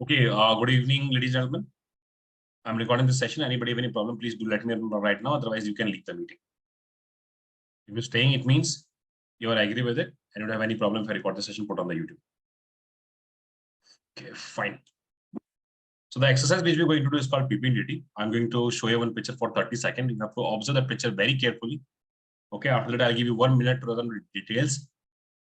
Okay, good evening, ladies and gentlemen. I'm recording this session. Anybody have any problem, please do let me know right now. Otherwise, you can leave the meeting. If you're staying, it means you are agree with it and you don't have any problem if I record the session, put on the YouTube. Okay, fine. So the exercise which we're going to do is called Ppdt. I'm going to show you one picture for 30 seconds. You have to observe the picture very carefully. Okay, after that, I'll give you 1 minute to run details.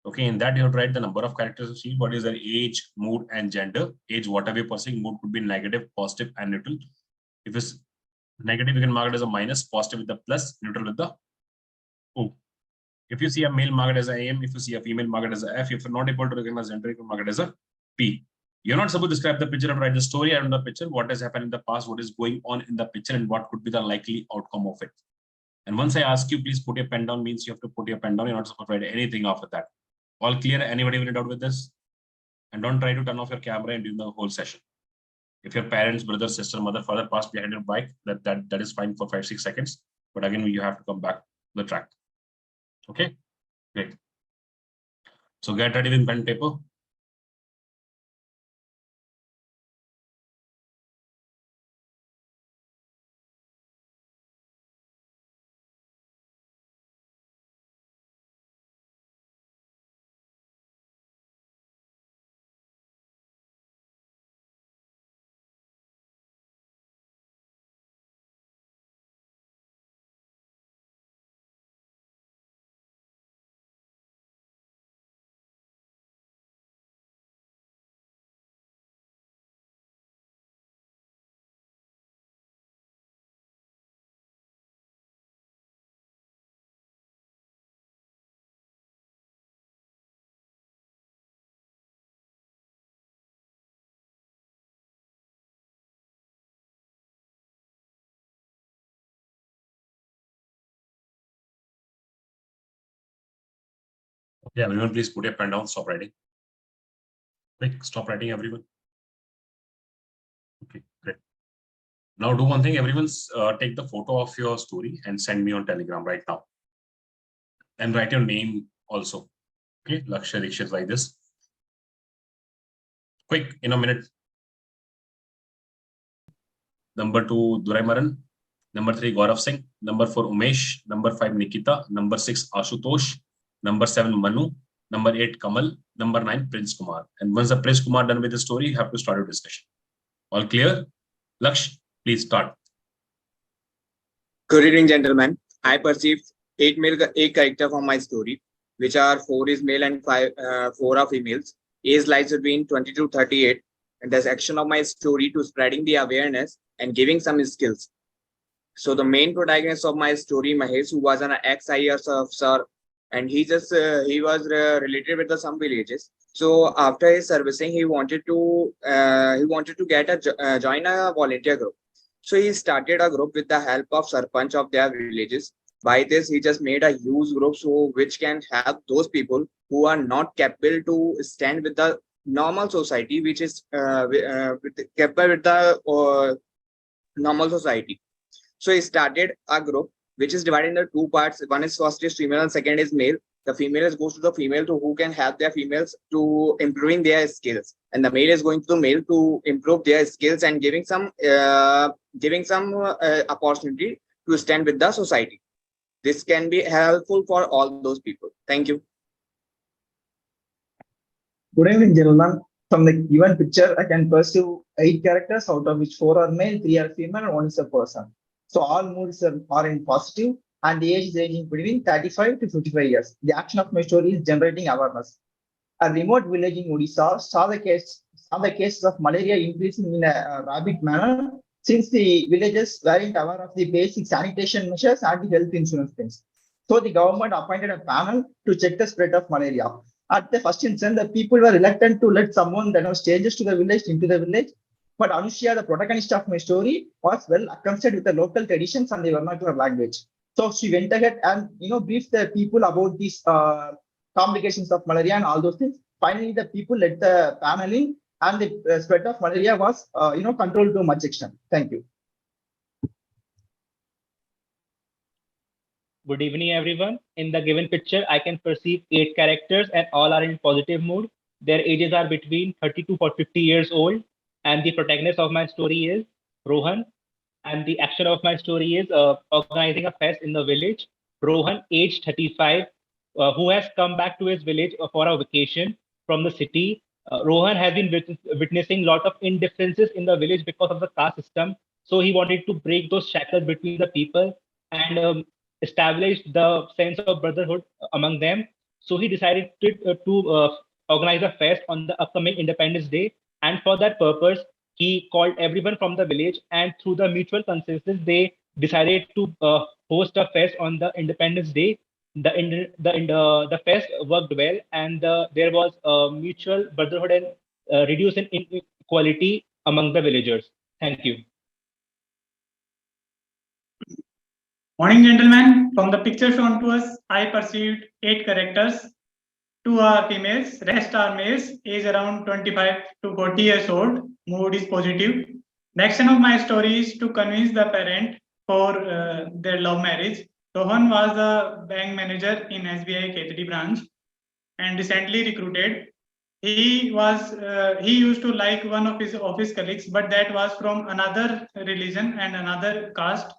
Okay, in that you have to write the number of characters of sheet, what is their age, mood, and gender. Age, whatever you're pursuing, mood could be negative, positive, and neutral. If it's negative, you can mark it as a minus, positive with the plus, neutral with the O. If you see a male, mark it as a AM. If you see a female, mark it as a F. If you're not able to recognize gender, you can mark it as a P. You're not supposed to describe the picture and write the story around the picture, what has happened in the past, what is going on in the picture, and what could be the likely outcome of it. And once I ask you, please put your pen down, means you have to put your pen down. You're not supposed to write anything after that. All clear? Anybody have any doubt with this? And don't try to turn off your camera and do the whole session. If your parents, brother, sister, mother, father passed behind your bike, that is fine for 5-6 seconds. But again, you have to come back to the track. Okay, great. So get ready with pen and paper. Okay, everyone, please put your pen down, stop writing. Quick, stop writing, everyone. Okay, great. Now do one thing, everyone's take the photo of your story and send me on Telegram right now. And write your name also. Okay, Lakshya Dikshit like this. Quick, in a minute. Number 2, Durai Maran. Number 3, Gaurav Singh. Number 4, Umesh. Number 5, Nikita. Number 6, Ashutosh. Number 7, Manu. Number 8, Kamal. Number 9, Prince Kumar. And once the Prince Kumar done with the story, you have to start your discussion. All clear? Laksh, please start. Good evening, gentlemen. I perceived 8 characters from my story, which are 4 is male and 4 are females. Age lies between 20 to 38. And the section of my story to spreading the awareness and giving some skills. So the main protagonist of my story, Mahesh, who was an ex-IAS officer, and he was related with some villages. So after his servicing, he wanted to join a volunteer group. So he started a group with the help of Sarpanch of their villages. By this, he just made a huge group which can help those people who are not capable to stand with the normal society, which is capable with the normal society. So he started a group which is divided into 2 parts. One is first is female and second is male. The female is goes to the female to who can help their females to improving their skills, and the male is going to the male to improve their skills and giving some opportunity to stand with the society. This can be helpful for all those people. Thank you. Good evening, gentlemen. From the given picture, I can pursue 8 characters, out of which 4 are male, 3 are female, and 1 is a person. So all moods are in positive, and the age is ranging between 35 to 55 years. The action of my story is generating awareness. A remote village in Odisha saw the cases of malaria increasing in a rapid manner since the villagers weren't aware of the basic sanitation measures and the health insurance things. So the government appointed a panel to check the spread of malaria. At the first instance, the people were reluctant to let someone that was strangers to the village into the village. But Anushya, the protagonist of my story, was well acquainted with the local traditions and the vernacular language. So she went ahead and briefed the people about these complications of malaria and all those things. Finally, the people let the panel in, and the spread of malaria was controlled to a much extent. Thank you. Good evening, everyone. In the given picture, I can perceive 8 characters and all are in positive mood. Their ages are between 30 to 50 years old. And the protagonist of my story is Rohan. And the action of my story is organizing a fest in the village. Rohan, age 35, who has come back to his village for a vacation from the city. Rohan has been witnessing a lot of indifferences in the village because of the caste system. So he wanted to break those shackles between the people and establish the sense of brotherhood among them. So he decided to organize a fest on the upcoming Independence Day. And for that purpose, he called everyone from the village, and through the mutual consensus, they decided to host a fest on the Independence Day. The fest worked well, and there was mutual brotherhood and reduced inequality among the villagers. Thank you. Morning, gentlemen. From the picture shown to us, I perceived 8 characters. 2 are females, rest are males, age around 25 to 40 years old. Mood is positive. The action of my story is to convince the parent for their love marriage. Rohan was the bank manager in SBI Ppdt branch and recently recruited. He used to like one of his office colleagues, but that was from another religion and another caste.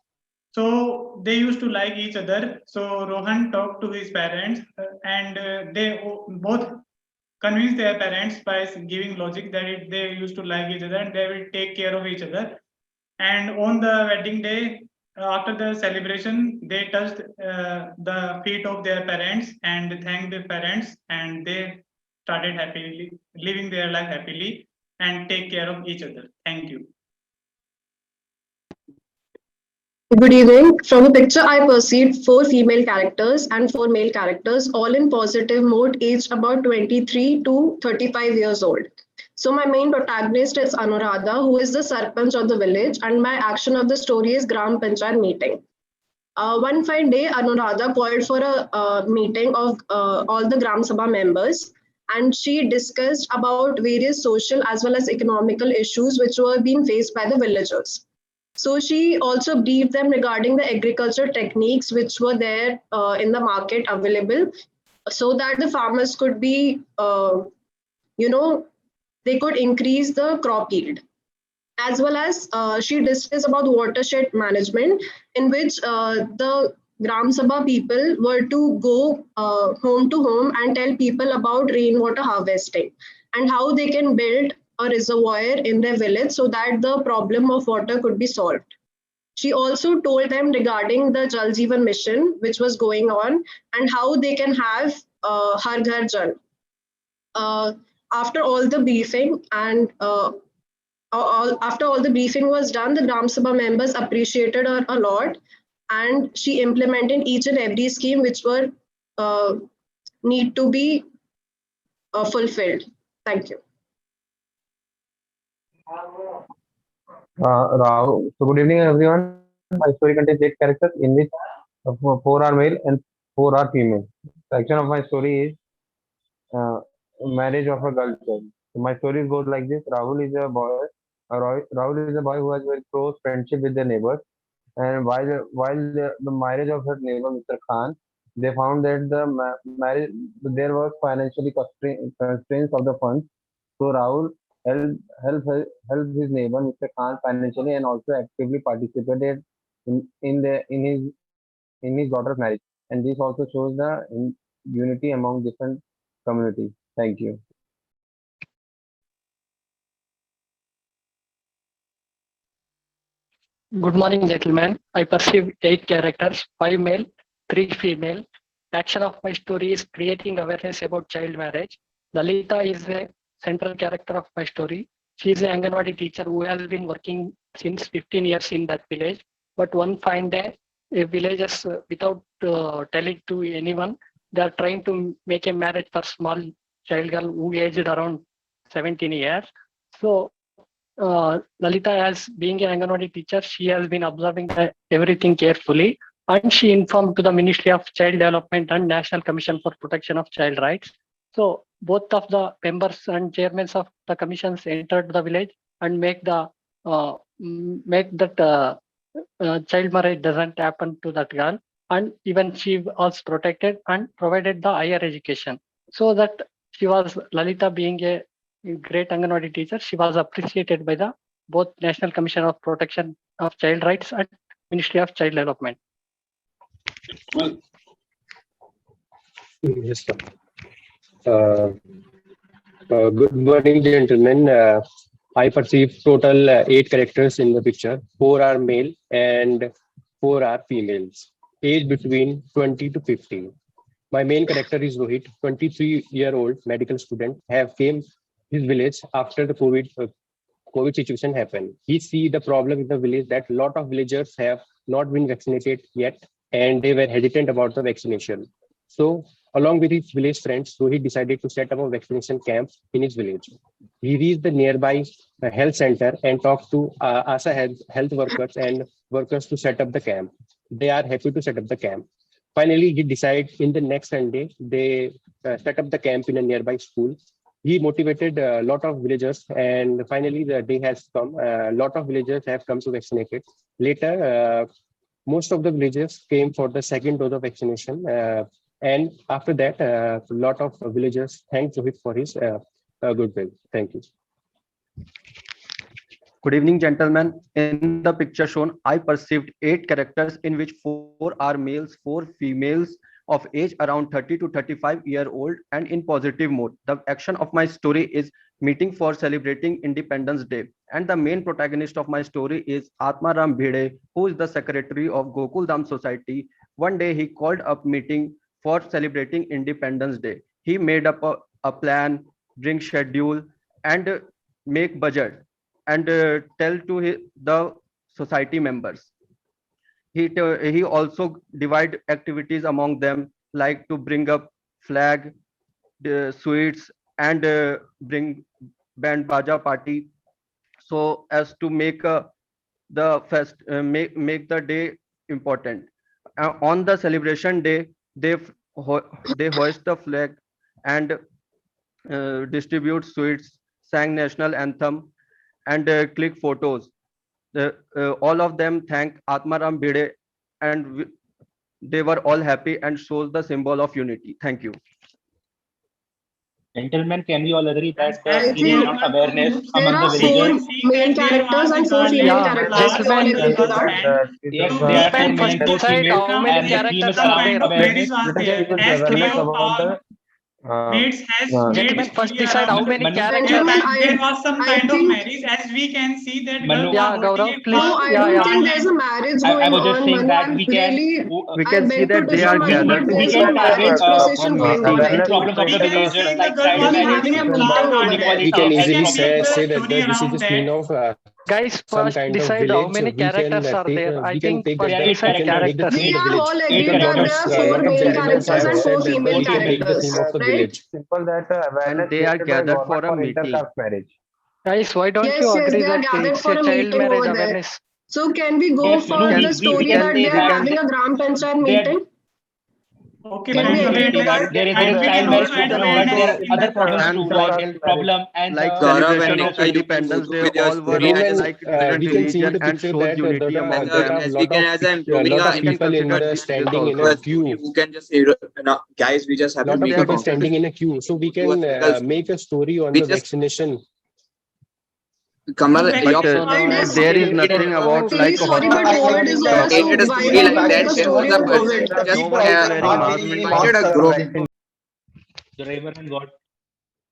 So they used to like each other. So Rohan talked to his parents, and they both convinced their parents by giving logic that they used to like each other and they will take care of each other. And on the wedding day, after the celebration, they touched the feet of their parents and thanked their parents, and they started happily living their life happily and take care of each other. Thank you. Good evening. From the picture, I perceived 4 female characters and 4 male characters, all in positive mode, aged about 23 to 35 years old. So my main protagonist is Anuradha, who is the Sarpanch of the village, and my action of the story is Gram Panchayat meeting. One fine day, Anuradha called for a meeting of all the Gram Sabha members, and she discussed about various social as well as economical issues which were being faced by the villagers. So she also briefed them regarding the agriculture techniques which were there in the market available, so that the farmers could be, they could increase the crop yield. As well as she discussed about watershed management, in which the Gram Sabha people were to go home to home and tell people about rainwater harvesting and how they can build a reservoir in their village so that the problem of water could be solved. She also told them regarding the Jal Jeevan mission, which was going on, and how they can have Har Ghar Jal. After all the briefing and after all the briefing was done, the Gram Sabha members appreciated her a lot, and she implemented each and every scheme which were need to be fulfilled. Thank you. Rahul. So good evening, everyone. My story contains 8 characters, in which 4 are male and 4 are female. The action of my story is marriage of a girl child. So my story goes like this: Rahul is a boy. Rahul is a boy who has very close friendship with their neighbors. And while the marriage of her neighbor, Mr. Khan, they found that the marriage there was financially constraints of the funds. So Rahul helped his neighbor Mr. Khan financially and also actively participated in his daughter's marriage. And this also shows the unity among different communities. Thank you. Good morning, gentlemen. I perceive 8 characters, 5 male, 3 female. Action of my story is creating awareness about child marriage. Lalita is the central character of my story. She is an Anganwadi teacher who has been working since 15 years in that village. But one fine day, villagers, without telling to anyone, they are trying to make a marriage for small child girl who aged around 17 years. So Lalita, as being an Anganwadi teacher, she has been observing everything carefully, and she informed to the Ministry of Child Development and National Commission for Protection of Child Rights. So both of the members and chairmen of the commissions entered the village and make that child marriage doesn't happen to that girl, and even she was protected and provided the higher education, so that She was Lalita being a great Anganwadi teacher. She was appreciated by the both National Commission of Protection of Child Rights and Ministry of Child Development. Well, Yes, sir. Good morning, gentlemen. I perceive total 8 characters in the picture. 4 are male and 4 are females, age between 20 to 50. My main character is Rohit, 23-year-old medical student, have came his village after the COVID situation happened. He see the problem in the village that lot of villagers have not been vaccinated yet, and they were hesitant about the vaccination. So, along with his village friends, Rohit decided to set up a vaccination camp in his village. He reached the nearby health center and talked to ASA health workers and workers to set up the camp. They are happy to set up the camp. Finally, he decided in the next Sunday, they set up the camp in a nearby school. He motivated a lot of villagers, and finally the day has come. A lot of villagers have come to vaccinate it. Later, most of the villagers came for the second dose of vaccination. And after that, a lot of villagers thanked Rohit for his goodwill. Thank you. Good evening, gentlemen. In the picture shown, I perceived 8 characters in which 4 are males, 4 females of age around 30 to 35-year-old and in positive mode. The action of my story is meeting for celebrating Independence Day. And the main protagonist of my story is Atmaram Bhide, who is the secretary of Gokul Dham Society. One day he called up meeting for celebrating Independence Day. He made up a plan, bring schedule, and make budget, and tell to the society members. He also divide activities among them, like to bring up flag, the sweets, and bring band baja party, so as to make make the day important. On the celebration day, they hoist the flag and distribute sweets, sang national anthem, and click photos. All of them thank Atmaram Bhide, and they were all happy and shows the symbol of unity. Thank you. Gentlemen, can we all agree that I there is think not awareness there among the are 4 villagers? main characters and 4 female characters. We all agree to that. Yes, there are 4 male and 4 female, and the theme is around awareness. Mates has Gentlemen, first decide how many characters. Gentlemen, there was some I kind of think- marriage, as we can see that Manu. girls Yeah, are Gaurav, holding a please. No, I Yeah, don't yeah. think there's a marriage I going was just on. saying Manu, that I'm we can really, We I can beg see to that they differ, are Manu, gathered. but we there's can no target marriage procession going on. certain Right? problems of the We can villagers see like the girl child was We're marriage, having a holding meeting over garden. there. We can health easily problems. say that Story this is around just that. mean of Guys, some first kind of decide how village. many We can characters are take, there. I we can think take first that, decide we can take the characters. We theme of the are village. all agreed Because that lot there of are 4 lot of male gentlemen characters have and 4 said that female we can take the characters, theme of the right? village. Simple that And awareness they are created by gathered for government a meeting. intercaste marriage. Guys, why don't Yes, you yes, agree they are that gathered it's for a a child meeting marriage over there. awareness? So can we go Yes, for Manu, the story we can that say they are that having a Gram Panchayat they are- meeting? Okay, Can we fine. agree to Awareness. that? there is And a we child can marriage also add problem, but there are awareness in other that problems And too, the like health problem and like Gaurav, celebration and of next time you can Independence go Day, through with your all were story of as like different We can see in religion the and picture shows that unity among there are them. improving lot of We can people in consider the this standing in also. a queue. You can just say, no, guys, we just have to Lot of make a people conversation. standing in a queue, so we Do a can single story. make a story on We the just- vaccination. Kamal, But, your And this- there is nothing about Actually, like sorry, but COVID is over, so created a why story not like make that. a There story was a on person COVID? who just No one is wearing not mask. wearing any invited mask a or group. quarantine.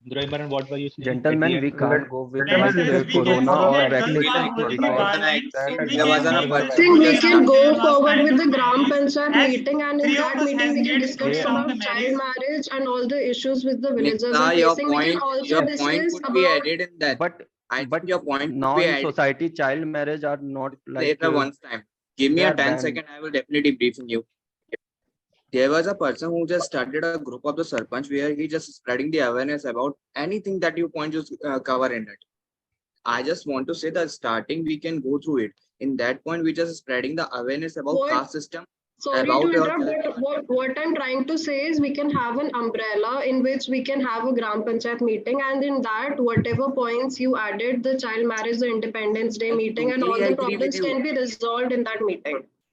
Driver, and what were you saying? Gentlemen, we can't go with Yes, this as we can corona see or that girls vaccination are holding protocol. garlands, so we There was can a make person I a think who we story just can around go there was forward kind with of the Gram marriage. Panchayat As meeting, and in 3 of that us meeting has we can get discuss story around the about marriage. child marriage and all the issues with the villagers are Nikta, your facing. We can point also discuss could be about added in that. But I but think your point could now be in added society, child marriage are not like later once time. Give me they a are 10 banned. second, I will definitely briefing you. There was a person who just started a group of the Sarpanch where he just spreading the awareness about anything that you point just cover in it. I just want to say that starting we can go through it. In that point, we just spreading the awareness about What? caste system. Sorry About to your interrupt, but what I'm trying to say is we can have an umbrella in which we can have a Gram Panchayat meeting, and in that, whatever points you added, the child marriage, the Independence Day I meeting, and all totally the agree with problems you. can be resolved in that meeting.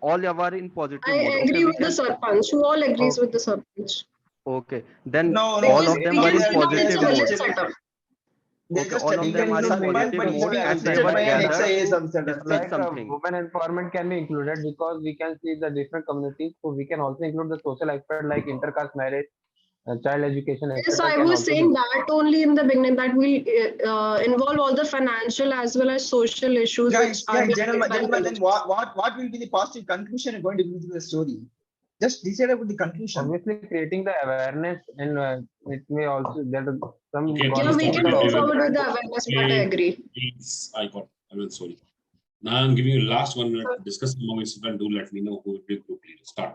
All are in positive I mode. Okay, agree we with the can. Sarpanch. Who all agrees Okay, with the Sarpanch? okay. Then No, no, all Because of them we were can in see that it's positive a village mode. setup. they're Okay, just all of telling them that are in Sarpanch, positive but it's mode and they assisted were by an gathered XIS to officer. discuss like something. women empowerment can be included because we can see the different communities. So we can also include the social aspect like intercaste marriage child education, Yes, etc. I can was also saying be. that only in the beginning that will involve all the financial as well as social issues which Guys, are being gentlemen, faced by then villages. what will be the positive conclusion you're going to give to the story? Just decide about the conclusion. Obviously, creating the awareness, and it may also there are some Okay, Yeah, we stop can it, go everyone. forward with the awareness part, I Okay, agree. please, I will, sorry. Now I'm giving you last 1 minute to discuss among yourself and do let me know who will be group leader. Start.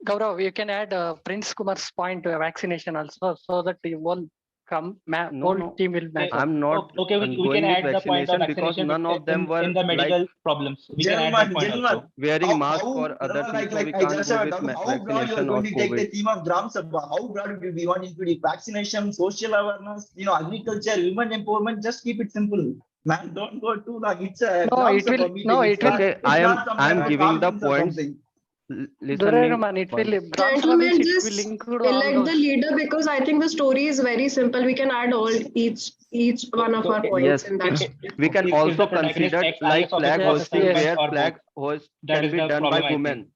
Gaurav, you can add Prince Kumar's point to vaccination also, so that you won't come. No, Whole no. team will match up. I'm not Okay, we going can with add the point on vaccination because vaccination none of them were in the like medical problems. We can add that point also. wearing mask or other Gentlemen, things, so we I can't just go have with talked, how broad you are vaccination going or to take the COVID. theme of Gram Sabha? How broad it will be? You want to include vaccination, social awareness, agriculture, women empowerment. Just keep it simple. Man, don't go too long. It's a No, Gram it will. Sabha No, meeting. it will. Okay, It's not some I kind am of giving the cartoons or points. something. Listen me Duraraman, it will. once. Gram Sabha means Gentlemen, it will just include all elect the those. leader because I think the story is very simple. We can add all each one of our points Yes, in that. we can If also the protagonist consider takes like IS officer flag or Yes, hosting, yes. serpent where or both, flag hoist that can is be the done by problem, I think. women,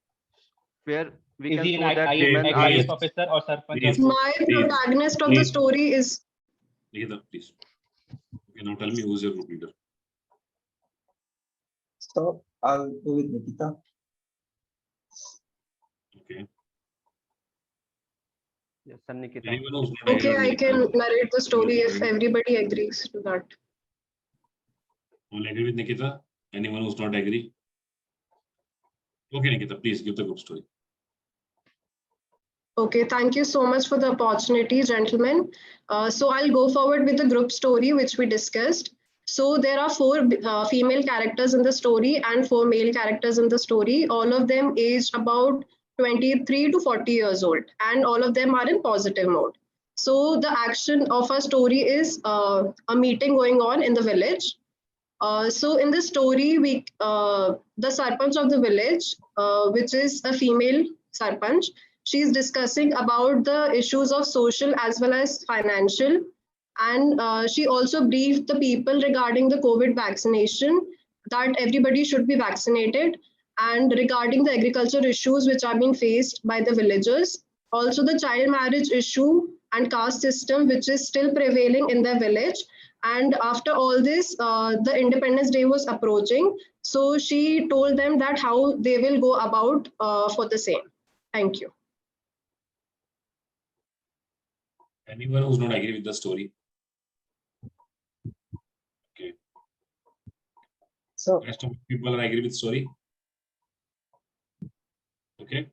where we Is can he an show that Okay, women please. are IS officer or serpent or Please. both? My Please. protagonist of the Please. story is Nikita, please. Okay, now tell me who's your group leader. So I'll go with Nikita. Okay. yes, sir, Nikita. Anyone who's not agree okay. with I Nikita, can narrate the story if agree. everybody agrees to that. All agree with Nikita? Anyone who's not agree? Okay, Nikita, please give the group story. Okay, thank you so much for the opportunity, gentlemen. So I'll go forward with the group story which we discussed. So there are four female characters in the story and four male characters in the story. All of them aged about 23 to 40 years old, and all of them are in positive mode. So the action of our story is a meeting going on in the village. So in the story, the sarpanch of the village, which is a female sarpanch, she is discussing about the issues of social as well as financial, and she also briefed the people regarding the COVID vaccination, that everybody should be vaccinated, and regarding the agriculture issues which are being faced by the villagers, also the child marriage issue and caste system which is still prevailing in the village. And after all this, the Independence Day was approaching. So she told them that how they will go about for the same. Thank you. Anyone who's not agree with the story? Okay. So Rest of people are agree with story. Okay.